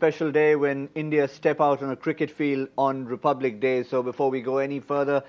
special day when India step out on a cricket field on Republic Day. So before we go any further,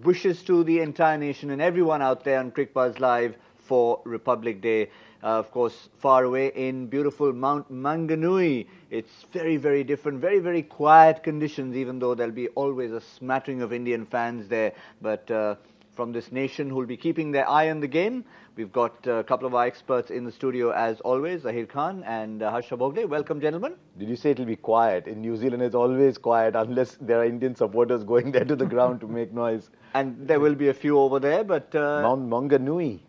wishes to the entire nation and everyone out there on Cricbuzz Live for Republic Day. Of course, far away in beautiful Mount Maunganui. It's very, very different, very, very quiet conditions, even though there'll be always a smattering of Indian fans there. But from this nation who will be keeping their eye on the game, we've got a couple of our experts in the studio as always, Zaheer Khan and Harsha Bhogle. Welcome, gentlemen. Did you say it'll be quiet? In New Zealand, it's always quiet unless there are Indian supporters going there to the ground to make noise. And there will be a few over there, but... Mount Maunganui.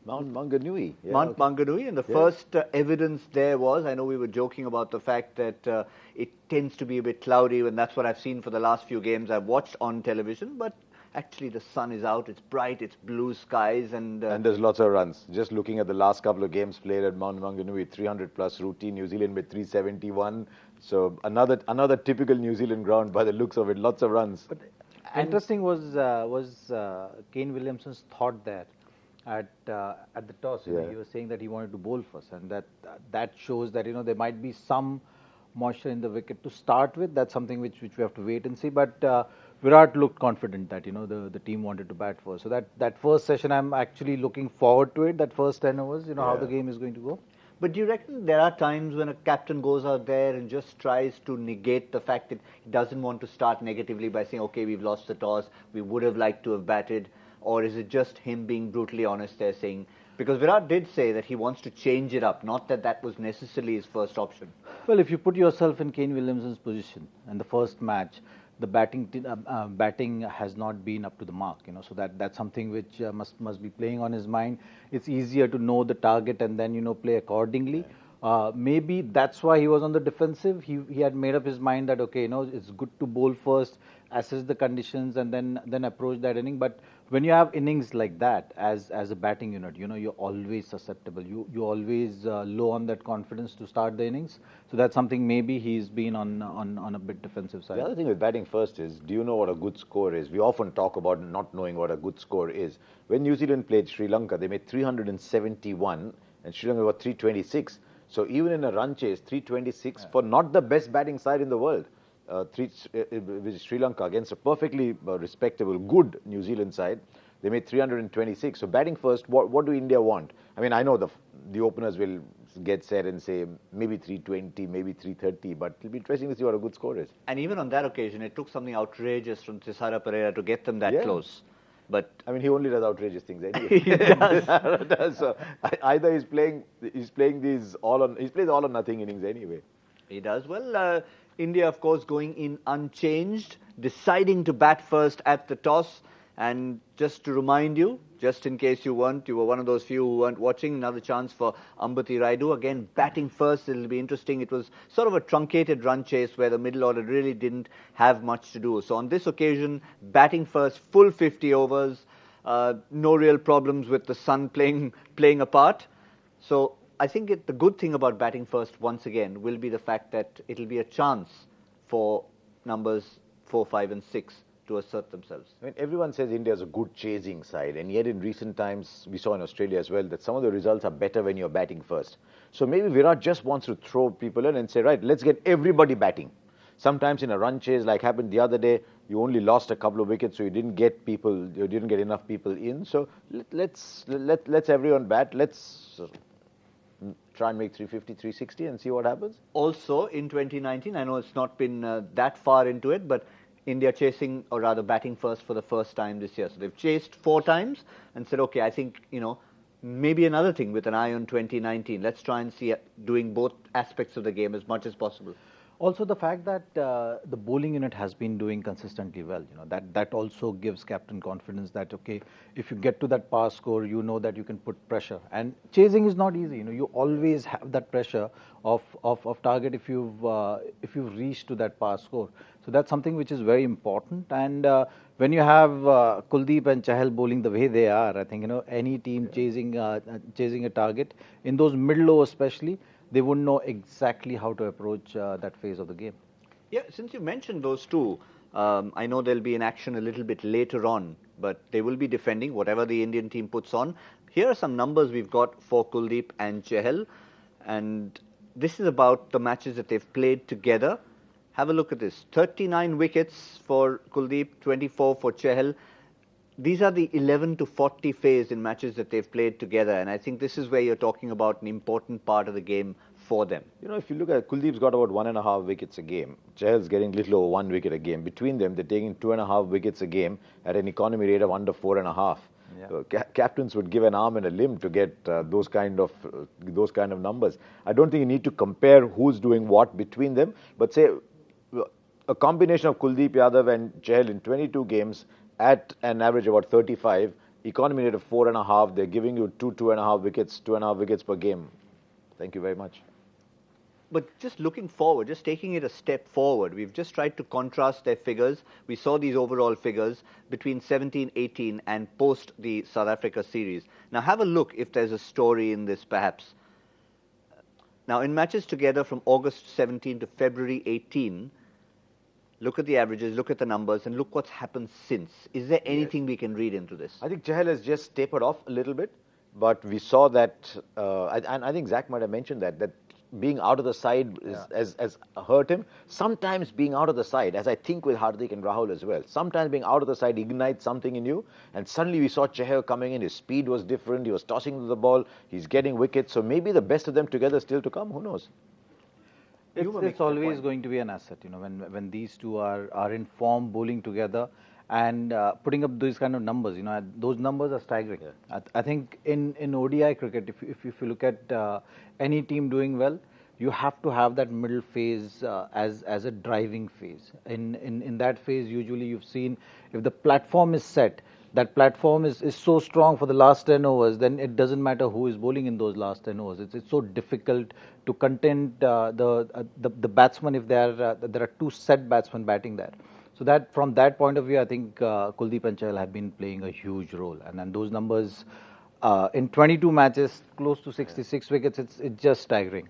Mount Maunganui. Yeah, Mount Maunganui, and the first evidence there was, I know we were joking about the fact that it tends to be a bit cloudy, and that's what I've seen for the last few games I've watched on television, but actually the sun is out, it's bright, it's blue skies, and there's lots of runs. Just looking at the last couple of games played at Mount Maunganui, 300 plus routine, New Zealand with 371. So another typical New Zealand ground by the looks of it, lots of runs. But interesting was Kane Williamson's thought there at the toss. He was saying that he wanted to bowl first, and that shows that there might be some moisture in the wicket to start with. That's something which we have to wait and see. But Virat looked confident that the team wanted to bat first. So that first session, I'm actually looking forward to it. That first 10 overs, how the game is going to go. But do you reckon there are times when a captain goes out there and just tries to negate the fact that he doesn't want to start negatively by saying, okay, we've lost the toss, we would have liked to have batted? Or is it just him being brutally honest there saying, because Virat did say that he wants to change it up, not that was necessarily his first option. Well, if you put yourself in Kane Williamson's position in the first match, the batting has not been up to the mark, so that's something which must be playing on his mind. It's easier to know the target and then play accordingly. Maybe that's why he was on the defensive. He had made up his mind that okay, it's good to bowl first, assess the conditions, and then approach that inning. But when you have innings like that as a batting unit, you're always susceptible. You always low on that confidence to start the innings. So that's something maybe he's been on a bit defensive side. The other thing with batting first is, do you know what a good score is? We often talk about not knowing what a good score is. When New Zealand played Sri Lanka, they made 371 and Sri Lanka got 326. So even in a run chase, 326 for not the best batting side in the world. With Sri Lanka against a perfectly respectable, good New Zealand side, they made 326. So batting first, what do India want? I mean, I know the openers will get set and say maybe 320, maybe 330, but it'll be interesting to see what a good score is. And even on that occasion, it took something outrageous from Thisara Pereira to get them that close. But I mean, he only does outrageous things anyway. He does. So either he's playing these all or nothing innings anyway. He does. Well, India, of course, going in unchanged, deciding to bat first at the toss. And just to remind you, just in case you were one of those few who weren't watching, another chance for Ambati Rayudu. Again, batting first, it'll be interesting. It was sort of a truncated run chase where the middle order really didn't have much to do. So on this occasion, batting first, full 50 overs, no real problems with the sun playing a part. So I think the good thing about batting first, once again, will be the fact that it'll be a chance for numbers 4, 5 and 6 to assert themselves. I mean, everyone says India is a good chasing side, and yet in recent times, we saw in Australia as well, that some of the results are better when you're batting first. So maybe Virat just wants to throw people in and say, right, let's get everybody batting. Sometimes in a run chase, like happened the other day, you only lost a couple of wickets, so you didn't get enough people in. So let's everyone bat. Let's try and make 350, 360 and see what happens. Also, in 2019, I know it's not been that far into it, but India chasing, or rather batting first for the first time this year. So they've chased 4 times and said, okay, I think, maybe another thing with an eye on 2019. Let's try and see doing both aspects of the game as much as possible. Also, the fact that the bowling unit has been doing consistently well, that also gives captain confidence that, okay, if you get to that pass score, you know that you can put pressure. And chasing is not easy. You always have that pressure of target if you've reached to that pass score. So that's something which is very important. And when you have Kuldeep and Chahal bowling the way they are, I think any team chasing a target in those middle overs especially, they wouldn't know exactly how to approach that phase of the game. Yeah, since you mentioned those two, I know there'll be an action a little bit later on, but they will be defending whatever the Indian team puts on. Here are some numbers we've got for Kuldeep and Chahal, and this is about the matches that they've played together. Have a look at this. 39 wickets for Kuldeep, 24 for Chahal. These are the 11 to 40 phase in matches that they've played together, and I think this is where you're talking about an important part of the game for them. You know, if you look at Kuldeep's got about 1.5 wickets a game. Chahal's getting little over 1 wicket a game. Between them, they're taking 2.5 wickets a game at an economy rate of under 4.5. Yeah. Captains would give an arm and a limb to get those kind of numbers. I don't think you need to compare who's doing what between them, but say a combination of Kuldeep Yadav and Chahal in 22 games at an average of about 35, economy rate of 4.5, they're giving you 2.5 wickets per game. Thank you very much. But just looking forward, just taking it a step forward, we've just tried to contrast their figures. We saw these overall figures between 17-18 and post the South Africa series. Now have a look if there's a story in this perhaps. Now in matches together from August 17 to February 18, look at the averages, look at the numbers, and look what's happened since. Is there anything we can read into this? I think Chahal has just tapered off a little bit, but we saw that, and I think Zach might have mentioned that being out of the side has hurt him. Sometimes being out of the side, as I think with Hardik and Rahul as well, sometimes being out of the side ignites something in you, and suddenly we saw Chahal coming in, his speed was different, he was tossing the ball, he's getting wickets, so maybe the best of them together still to come, who knows? It's always going to be an asset, you know, when these two are in form, bowling together and putting up these kind of numbers, you know, those numbers are staggering. Yeah. I think in ODI cricket, if you look at any team doing well, you have to have that middle phase as a driving phase. In that phase, usually you've seen if the platform is set, that platform is so strong for the last 10 overs, then it doesn't matter who is bowling in those last 10 overs. It's so difficult to content the batsman if there are two set batsmen batting there. So that from that point of view, I think Kuldeep and Chahal have been playing a huge role. And then those numbers in 22 matches, close to 66 wickets, it's just staggering.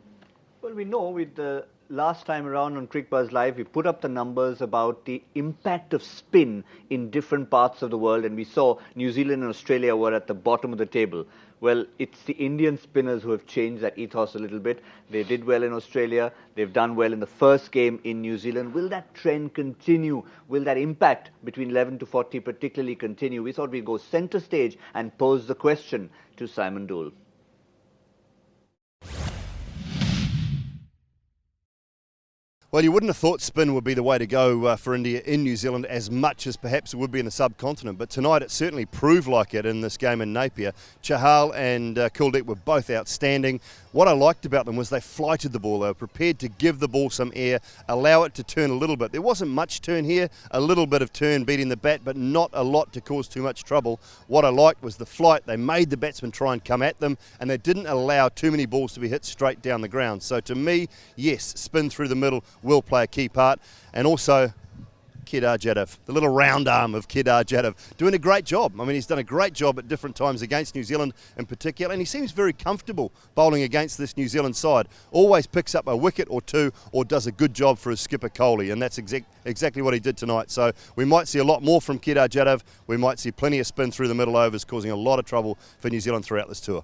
Well, we know with the last time around on Cricbuzz Live, we put up the numbers about the impact of spin in different parts of the world, and we saw New Zealand and Australia were at the bottom of the table. Well, it's the Indian spinners who have changed that ethos a little bit. They did well in Australia. They've done well in the first game in New Zealand. Will that trend continue? Will that impact between 11 to 40 particularly continue? We thought we'd go centre stage and pose the question to Simon Dool. Well, you wouldn't have thought spin would be the way to go for India in New Zealand as much as perhaps it would be in the subcontinent, but tonight it certainly proved like it in this game in Napier. Chahal and Kuldeep were both outstanding. What I liked about them was they flighted the ball. They were prepared to give the ball some air, allow it to turn a little bit. There wasn't much turn here, a little bit of turn beating the bat, but not a lot to cause too much trouble. What I liked was the flight. They made the batsmen try and come at them, and they didn't allow too many balls to be hit straight down the ground. So to me, yes, spin through the middle will play a key part, and also Kedar Jadhav, the little round arm of Kedar Jadhav, doing a great job. I mean, he's done a great job at different times against New Zealand in particular, and he seems very comfortable bowling against this New Zealand side. Always picks up a wicket or two, or does a good job for his skipper Kohli, and that's exactly what he did tonight. So we might see a lot more from Kedar Jadhav. We might see plenty of spin through the middle overs, causing a lot of trouble for New Zealand throughout this tour.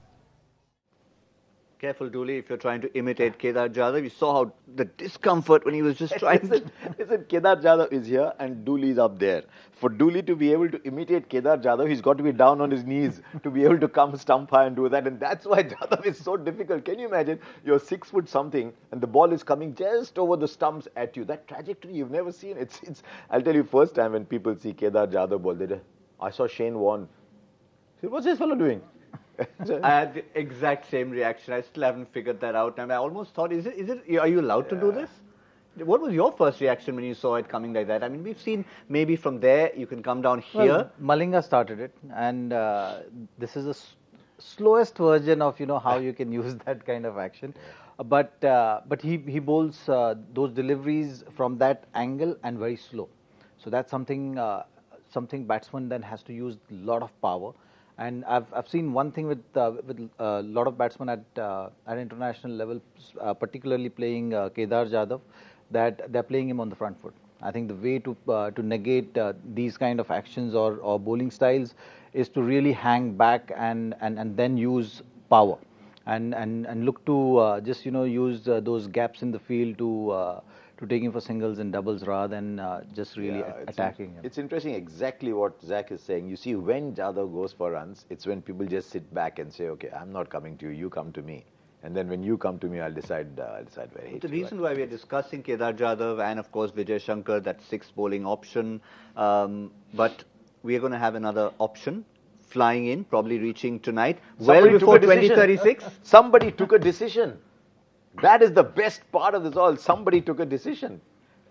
Careful, Dooley, if you're trying to imitate Kedar Jadhav. You saw how the discomfort when he was just trying to... Listen, Kedar Jadhav is here and Dooley is up there. For Dooley to be able to imitate Kedar Jadhav, he's got to be down on his knees to be able to come stump high and do that. And that's why Jadhav is so difficult. Can you imagine? You're 6 foot something and the ball is coming just over the stumps at you. That trajectory you've never seen. It's. I'll tell you, first time when people see Kedar Jadhav ball, I saw Shane Warne. What's this fellow doing? I had the exact same reaction. I still haven't figured that out. And I almost thought, are you allowed to do this? What was your first reaction when you saw it coming like that? I mean, we've seen maybe from there you can come down here. Well, Malinga started it, and this is the slowest version of how you can use that kind of action. But he bowls those deliveries from that angle and very slow. So that's something batsman then has to use a lot of power. And I've seen one thing with a lot of batsmen at international level, particularly playing Kedar Jadhav, that they're playing him on the front foot. I think the way to negate these kind of actions or bowling styles is to really hang back and then use power. and look to just use those gaps in the field to taking for singles and doubles rather than just really attacking him. It's interesting exactly what Zach is saying. You see, when Jadhav goes for runs, it's when people just sit back and say, okay, I'm not coming to you, you come to me. And then when you come to me, I'll decide where I hate The you. reason why we are discussing Kedar Jadhav and, of course, Vijay Shankar, that sixth bowling option, but we are going to have another option flying in, probably reaching tonight, Somebody well before took a decision. 2036. Somebody took a decision. That is the best part of this all. Somebody took a decision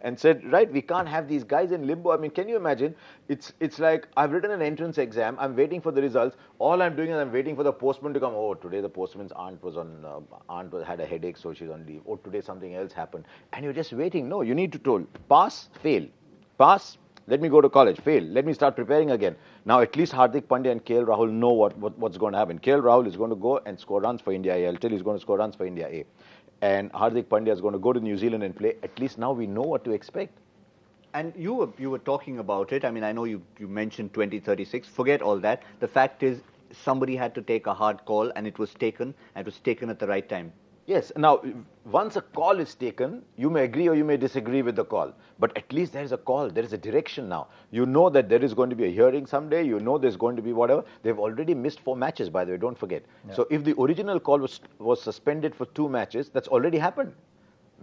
and said, right, we can't have these guys in limbo. I mean, can you imagine? It's like I've written an entrance exam. I'm waiting for the results. All I'm doing is I'm waiting for the postman to come. Oh, today the postman's aunt had a headache, so she's on leave. Oh, today something else happened. And you're just waiting. No, you need to told pass, fail. Pass, let me go to college. Fail, let me start preparing again. Now at least Hardik Pandya and KL Rahul know what's going to happen. KL Rahul is going to go and score runs for India A. I'll tell you, he's going to score runs for India A. And Hardik Pandya is going to go to New Zealand and play. At least now we know what to expect. And you were talking about it. I mean, I know you mentioned 2036. Forget all that. The fact is, somebody had to take a hard call, and it was taken at the right time. Yes. Now, once a call is taken, you may agree or you may disagree with the call. But at least there is a call. There is a direction now. You know that there is going to be a hearing someday. You know there's going to be whatever. They've already missed 4 matches, by the way. Don't forget. Yeah. So if the original call was suspended for 2 matches, that's already happened.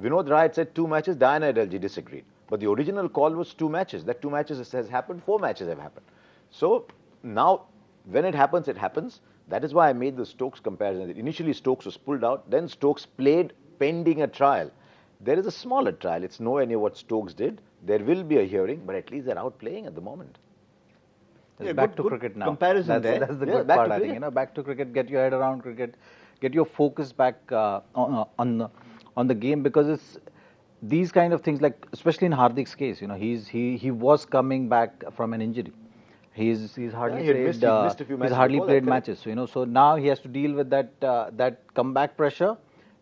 Vinod Rai had said 2 matches. Diana Adalji disagreed. But the original call was 2 matches. That 2 matches has happened. 4 matches have happened. So now, when it happens, it happens. That is why I made the Stokes comparison. Initially, Stokes was pulled out. Then Stokes played pending a trial. There is a smaller trial. It's nowhere near what Stokes did. There will be a hearing, but at least they're out playing at the moment. Yeah, back to cricket now. Comparison there. That's the good part, I think. Back to cricket, get your head around cricket, get your focus back on the game, because it's these kind of things, like especially in Hardik's case, he was coming back from an injury. He's hardly played matches. So now he has to deal with that comeback pressure,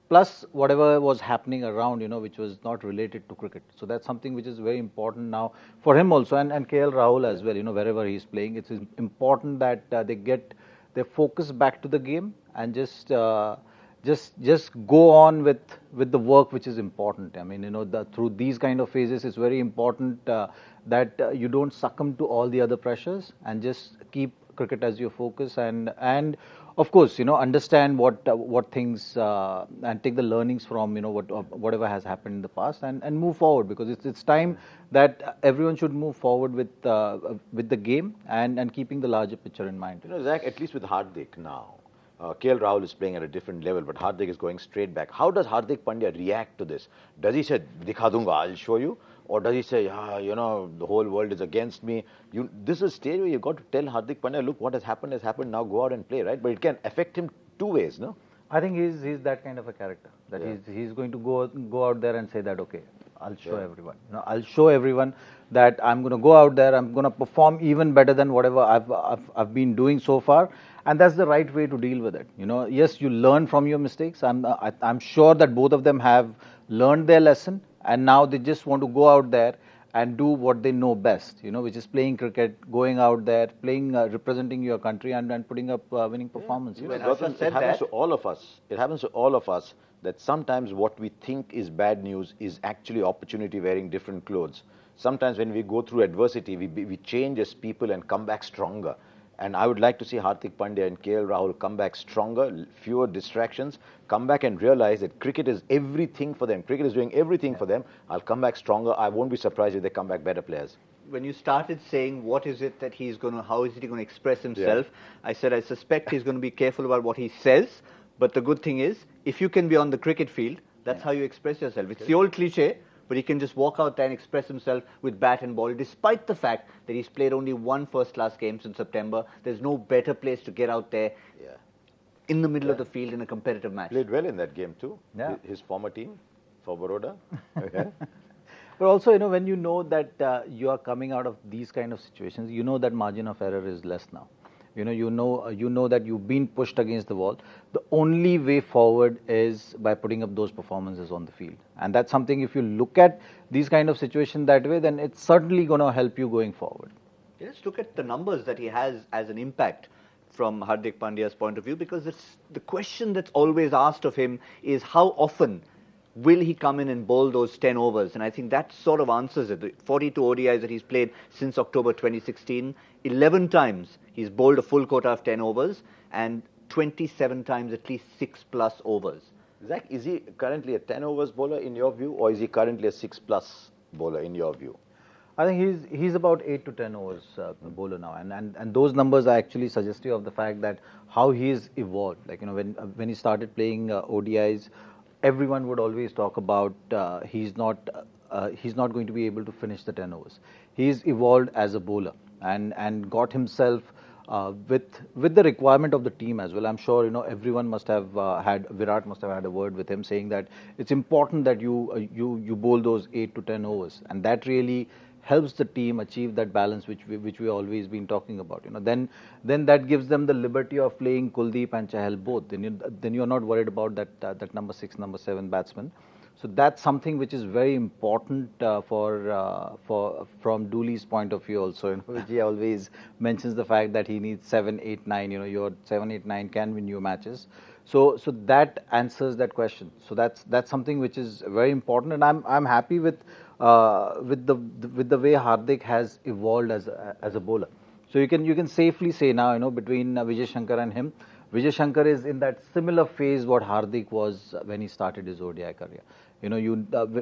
plus whatever was happening around, which was not related to cricket. So that's something which is very important now for him also, and KL Rahul as well. Wherever he's playing, it's important that they get their focus back to the game and just go on with the work which is important. I mean, through these kind of phases, it's very important that you don't succumb to all the other pressures and just keep cricket as your focus, and of course, understand what things and take the learnings from whatever has happened in the past and move forward, because it's time that everyone should move forward with the game and keeping the larger picture in mind. Zach, at least with Hardik now, KL Rahul is playing at a different level, but Hardik is going straight back. How does Hardik Pandya react to this? Does he say, "Dikha dunga, I'll show you"? Or does he say, the whole world is against me? This is a stage where you've got to tell Hardik Pandya, look, what has happened, now go out and play, right? But it can affect him 2 ways, no? I think he's that kind of a character, that he's going to go out there and say that, okay, I'll show everyone. I'll show everyone that I'm going to go out there, I'm going to perform even better than whatever I've been doing so far. And that's the right way to deal with it. Yes, you learn from your mistakes. I'm sure that both of them have learned their lesson, and now they just want to go out there and do what they know best, which is playing cricket, going out there, playing, representing your country, and putting up winning performances. It happens to all of us. It happens to all of us that sometimes what we think is bad news is actually opportunity wearing different clothes. Sometimes when we go through adversity, we change as people and come back stronger. And I would like to see Hardik Pandya and KL Rahul come back stronger, fewer distractions, come back and realize that cricket is everything for them. Cricket is doing everything for them. I'll come back stronger. I won't be surprised if they come back better players. When you started saying how is he going to express himself, I said I suspect he's going to be careful about what he says. But the good thing is, if you can be on the cricket field, that's how you express yourself. It's the old cliche, but he can just walk out there and express himself with bat and ball, despite the fact that he's played only 1 first-class game since September. There's no better place to get out there in the middle of the field in a competitive match. Played well in that game too. Yeah. His former team, for Baroda. Okay. But also, when you know that you are coming out of these kind of situations, you know that margin of error is less now. You know that you've been pushed against the wall. The only way forward is by putting up those performances on the field. And that's something, if you look at these kind of situations that way, then it's certainly going to help you going forward. Let's look at the numbers that he has as an impact. from Hardik Pandya's point of view, because it's the question that's always asked of him is how often will he come in and bowl those 10 overs? And I think that sort of answers it. The 42 ODIs that he's played since October 2016, 11 times he's bowled a full quota of 10 overs and 27 times at least 6+ overs. Zach, is he currently a 10 overs bowler in your view, or is he currently a 6+ bowler in your view? I think he's about 8 to 10 overs bowler now, and those numbers are actually suggestive of the fact that how he's evolved. Like, you know, when he started playing ODIs, everyone would always talk about he's not going to be able to finish the 10 overs. He's evolved as a bowler and got himself with the requirement of the team as well. I'm sure, you know, everyone must have Virat must have had a word with him saying that it's important that you bowl those 8 to 10 overs, and that really helps the team achieve that balance which we always been talking about. You know, then that gives them the liberty of playing Kuldeep and Chahal both. Then you're not worried about that number 6, number 7 batsman. So that's something which is very important from Dooley's point of view also. You know, which he always mentions the fact that he needs 7, 8, 9. You know, your 7, 8, 9 can win you matches. So that answers that question. So that's something which is very important, and I'm happy with the way Hardik has evolved as a bowler. So you can safely say now, you know, between Vijay Shankar and him, Vijay Shankar is in that similar phase what Hardik was when he started his ODI career. You know,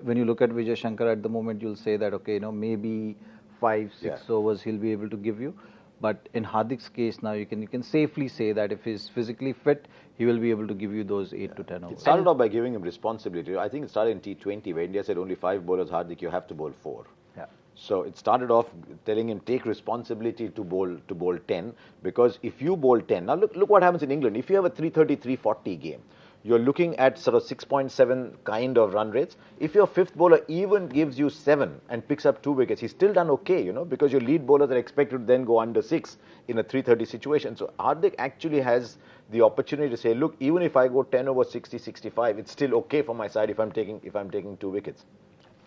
when you look at Vijay Shankar at the moment, you'll say that, okay, you know, maybe 5, 6 overs he'll be able to give you. But in Hardik's case now, you can safely say that if he's physically fit, he will be able to give you those 8 to 10 overs. It started off by giving him responsibility. I think it started in T20 where India said only 5 bowlers, Hardik, you have to bowl 4. Yeah. So it started off telling him take responsibility to bowl 10, because if you bowl 10, now look what happens in England. If you have a 330, 340 game, you're looking at sort of 6.7 kind of run rates. If your fifth bowler even gives you 7 and picks up 2 wickets, he's still done okay, you know, because your lead bowlers are expected to then go under 6 in a 330 situation. So Hardik actually has the opportunity to say, look, even if I go 10 over 60, 65, it's still okay for my side if I'm taking 2 wickets.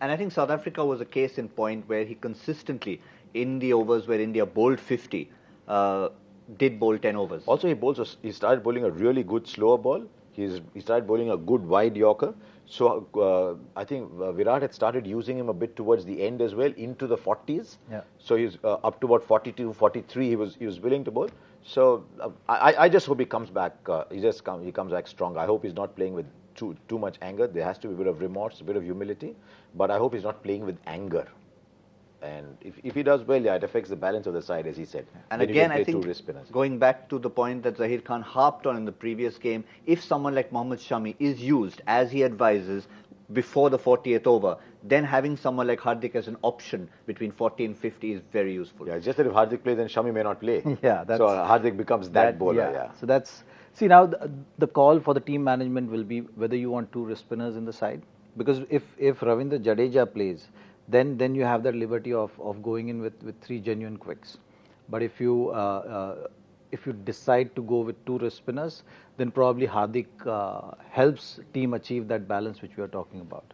And I think South Africa was a case in point where he consistently, in the overs where India bowled 50, did bowl 10 overs. Also, he started bowling a really good slower ball. He started bowling a good wide Yorker. So I think Virat had started using him a bit towards the end as well, into the 40s. Yeah. So he's up to about 42, 43. He was willing to bowl. So I just hope he comes back. He comes back strong. I hope he's not playing with too much anger. There has to be a bit of remorse, a bit of humility. But I hope he's not playing with anger. And if he does well, yeah, it affects the balance of the side, as he said. And then again, I think, going back to the point that Zaheer Khan harped on in the previous game, if someone like Mohammad Shami is used, as he advises, before the 40th over, then having someone like Hardik as an option between 40 and 50 is very useful. Yeah, just that if Hardik plays, then Shami may not play. Yeah, so Hardik becomes that bowler. Yeah. So that's, see, now the call for the team management will be whether you want 2 wrist spinners in the side. Because if Ravindra Jadeja plays, then you have that liberty of going in with 3 genuine quicks. But if you decide to go with 2 wrist spinners, then probably Hardik helps team achieve that balance which we are talking about.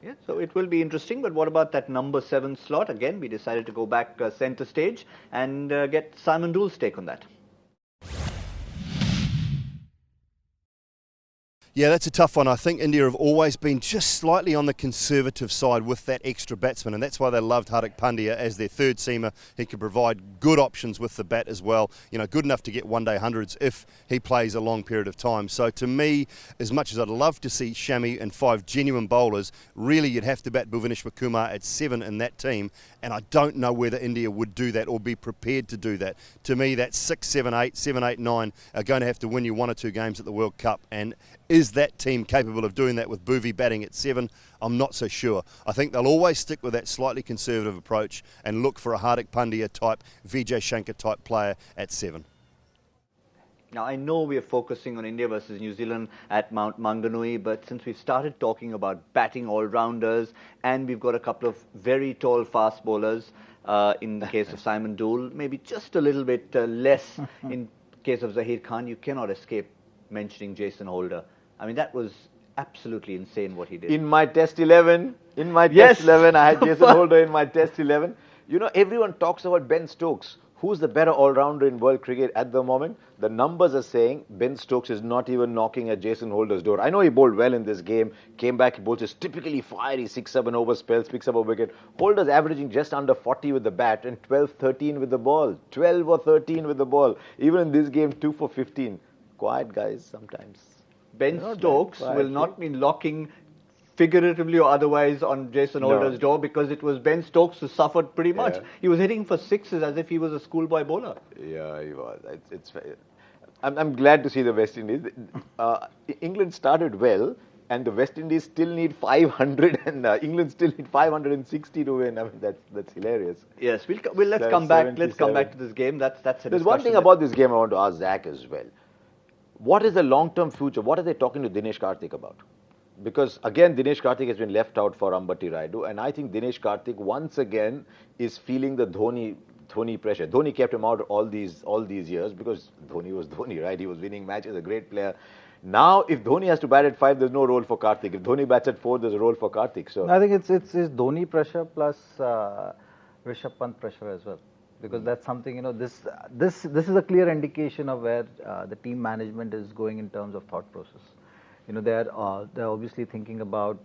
Yeah, so it will be interesting. But what about that number 7 slot? Again, we decided to go back centre stage and get Simon Doull's take on that. Yeah, that's a tough one. I think India have always been just slightly on the conservative side with that extra batsman, and that's why they loved Hardik Pandya as their third seamer. He could provide good options with the bat as well, you know, good enough to get one-day hundreds if he plays a long period of time. So to me, as much as I'd love to see Shami and 5 genuine bowlers, really you'd have to bat Bhuvaneshwar Kumar at 7 in that team, and I don't know whether India would do that or be prepared to do that. To me, that 6, 7, 8, 7, 8, 9 are going to have to win you 1 or 2 games at the World Cup, and is that team capable of doing that with Bhuvi batting at 7? I'm not so sure. I think they'll always stick with that slightly conservative approach and look for a Hardik Pandya type, Vijay Shankar type player at 7. Now, I know we are focusing on India versus New Zealand at Mount Maunganui, but since we've started talking about batting all-rounders and we've got a couple of very tall fast bowlers, in the case of Simon Doull, maybe just a little bit less in case of Zaheer Khan, you cannot escape mentioning Jason Holder. I mean, that was absolutely insane what he did. In my Test 11, Test 11, I had Jason Holder in my Test 11. You know, everyone talks about Ben Stokes, Who's the better all-rounder in world cricket at the moment? The numbers are saying Ben Stokes is not even knocking at Jason Holder's door. I know he bowled well in this game, came back, he bowls his typically fiery 6-7 over spells, picks up a wicket. Holder's averaging just under 40 with the bat and 12-13 with the ball. 12 or 13 with the ball. Even in this game, 2 for 15. Quiet guys sometimes. Ben Stokes will not be knocking figuratively or otherwise on Jason Holder's door, because it was Ben Stokes who suffered pretty much. He was hitting for sixes as if he was a schoolboy bowler. Yeah, he was. I'm glad to see the West Indies. England started well, and the West Indies still need 500, and England still need 560 to win. I mean, that's hilarious. Yes, let's come back. Let's come back to this game. There's one thing about this game I want to ask Zach as well. What is the long-term future? What are they talking to Dinesh Karthik about? Because again, Dinesh Karthik has been left out for Ambati Rayudu, and I think Dinesh Karthik once again is feeling the Dhoni pressure. Dhoni kept him out all these years because Dhoni was Dhoni, right? He was winning matches, a great player. Now, if Dhoni has to bat at 5, there's no role for Karthik. If Dhoni bats at 4, there's a role for Karthik. So I think it's Dhoni pressure plus Rishabh Pant pressure as well, because that's something, this is a clear indication of where the team management is going in terms of thought process. They're obviously thinking about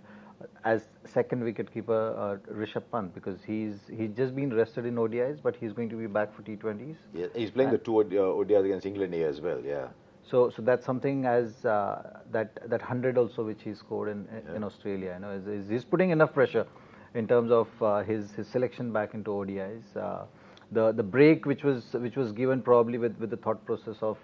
as second wicketkeeper Rishabh Pant, because he's just been rested in ODIs, but he's going to be back for T20s. Yeah, he's playing the 2 ODIs against England here as well. Yeah. So that's something as that 100 also which he scored in Australia. He's putting enough pressure in terms of his selection back into ODIs. The break which was given probably with the thought process of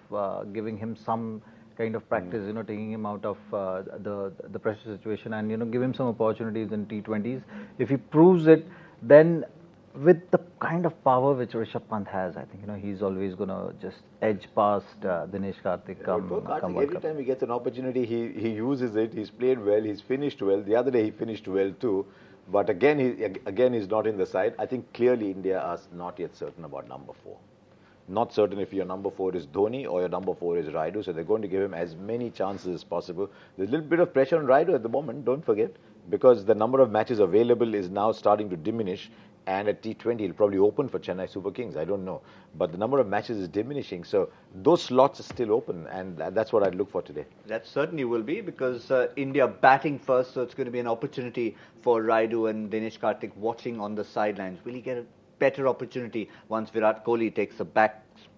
giving him some kind of practice, taking him out of the pressure situation, and give him some opportunities in T20s. If he proves it, then with the kind of power which Rishabh Pant has, I think he's always going to just edge past Dinesh Karthik. Every time he gets an opportunity, he uses it. He's played well. He's finished well. The other day he finished well too. But again, he's not in the side. I think clearly India are not yet certain about number 4. Not certain if your number 4 is Dhoni or your number 4 is Rayudu, so they're going to give him as many chances as possible. There's a little bit of pressure on Rayudu at the moment, don't forget, because the number of matches available is now starting to diminish, and at T20 he'll probably open for Chennai Super Kings, I don't know. But the number of matches is diminishing, so those slots are still open, and that's what I'd look for today. That certainly will be, because India batting first, so it's going to be an opportunity for Rayudu and Dinesh Karthik watching on the sidelines. Will he get a better opportunity once Virat Kohli takes a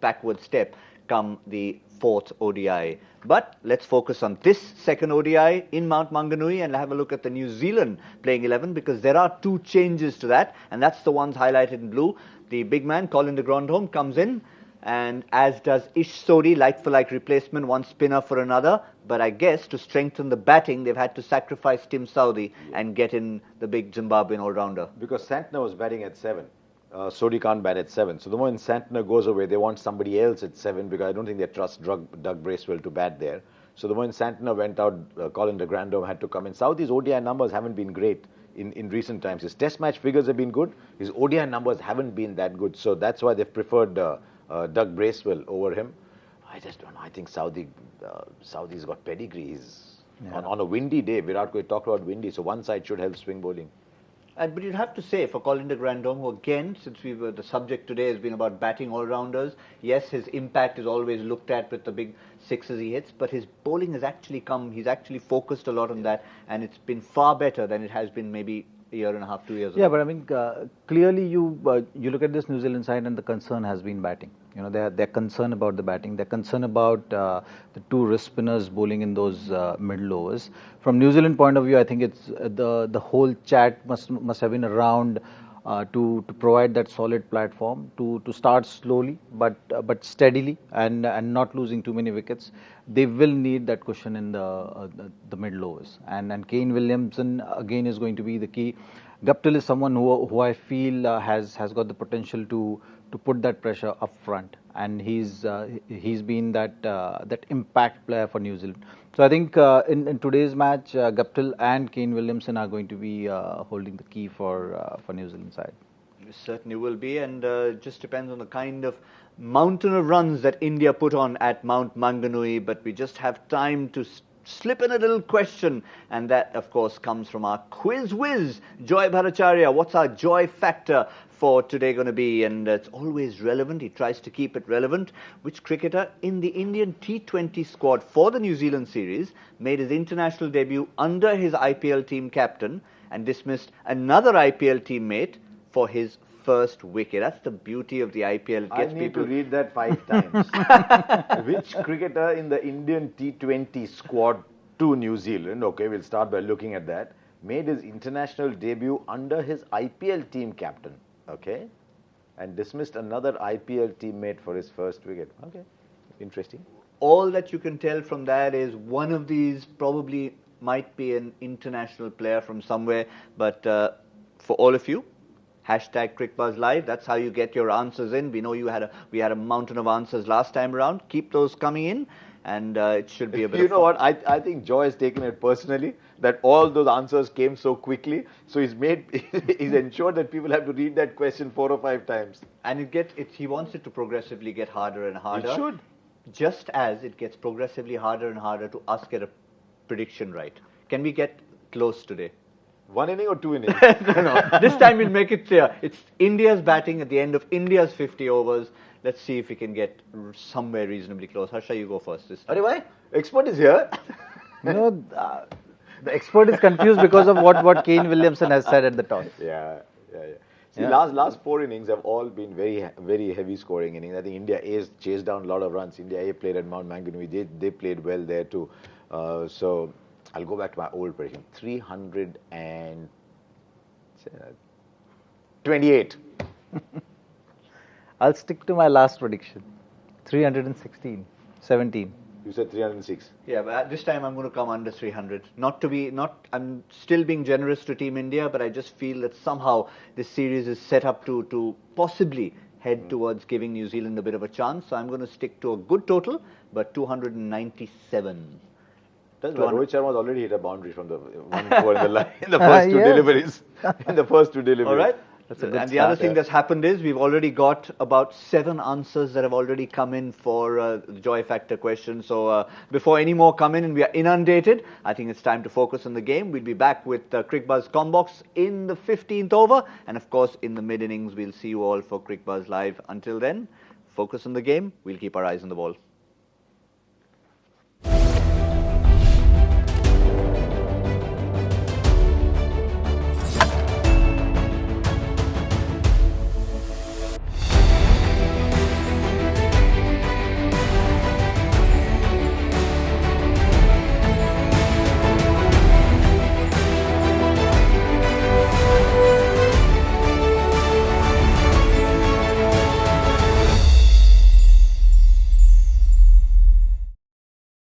backward step come the 4th ODI? But let's focus on this second ODI in Mount Maunganui and have a look at the New Zealand playing 11, because there are 2 changes to that, and that's the ones highlighted in blue. The big man, Colin de Grandhomme, comes in, and as does Ish Sodhi, like-for-like replacement, one spinner for another. But I guess to strengthen the batting, they've had to sacrifice Tim Southee and get in the big Zimbabwean all-rounder. Because Santner was batting at 7. Sodhi can't bat at 7. So the moment Santner goes away, they want somebody else at 7, because I don't think they trust Doug Bracewell to bat there. So the moment Santner went out, Colin de Grandhomme had to come in. Southee's ODI numbers haven't been great in recent times. His test match figures have been good. His ODI numbers haven't been that good. So that's why they've preferred Doug Bracewell over him. I just don't know. I think Southee's got pedigree. On a windy day, Virat Kohli talked about windy, so one side should help swing bowling. But you'd have to say, for Colin de Grandhomme, who again, since the subject today has been about batting all-rounders, yes, his impact is always looked at with the big sixes he hits, but his bowling has actually he's actually focused a lot on that, and it's been far better than it has been maybe a year and a half, 2 years ago. Yeah, but I mean, clearly you look at this New Zealand side, and the concern has been batting. They're concerned about the batting. They're concerned about the 2 wrist spinners bowling in those middle overs. From New Zealand point of view, I think it's the whole chat must have been around to provide that solid platform to start slowly but steadily and not losing too many wickets. They will need that cushion in the middle overs, and Kane Williamson again is going to be the key. Guptill is someone who I feel has got the potential to put that pressure up front, and he's been that impact player for New Zealand. So I think in today's match, Guptill and Kane Williamson are going to be holding the key for New Zealand side. It certainly will be, and just depends on the kind of mountain of runs that India put on at Mount Maunganui. But we just have time to slip in a little question, and that of course comes from our quiz whiz, Joy Bhattacharya. What's our joy factor for today going to be, and it's always relevant, he tries to keep it relevant, which cricketer in the Indian T20 squad for the New Zealand series made his international debut under his IPL team captain and dismissed another IPL teammate for his first wicket? That's the beauty of the IPL. It gets I need people to read that 5 times. Which cricketer in the Indian T20 squad to New Zealand, okay, we'll start by looking at that, made his international debut under his IPL team captain, okay, and dismissed another IPL teammate for his first wicket. Okay, interesting. All that you can tell from that is one of these probably might be an international player from somewhere, but for all of you, hashtag Cricbuzz Live, that's how you get your answers in. We know we had a mountain of answers last time around. Keep those coming in, and it should be a bit You of know what, I think Joy has taken it personally that all those answers came so quickly, so he's ensured that people have to read that question 4 or 5 times. And he wants it to progressively get harder and harder. It should. Just as it gets progressively harder and harder to us get a prediction right. Can we get close today? 1 inning or 2 innings? No. This time we'll make it clear. It's India's batting at the end of India's 50 overs. Let's see if we can get somewhere reasonably close. Harsha, you go first this time. Why? Expert is here. You know, the expert is confused because of what Kane Williamson has said at the toss. Yeah. See, last 4 innings have all been very, very heavy scoring innings. I think India A's chased down a lot of runs. India A played at Mount Maunganui. They played well there too. So I'll go back to my old prediction. 328. I'll stick to my last prediction. 316, 17. You said 306. Yeah, but this time I'm going to come under 300. I'm still being generous to Team India, but I just feel that somehow this series is set up to possibly head towards giving New Zealand a bit of a chance. So I'm going to stick to a good total, but 297. Rohit Sharma has already hit a boundary from the 1-4 in the first two deliveries. In the first 2 deliveries. All right. And the other thing that's happened is we've already got about 7 answers that have already come in for the Joy Factor question. So before any more come in and we are inundated, I think it's time to focus on the game. We'll be back with Cricbuzz Combox in the 15th over. And of course, in the mid-innings, we'll see you all for Cricbuzz Live. Until then, focus on the game. We'll keep our eyes on the ball.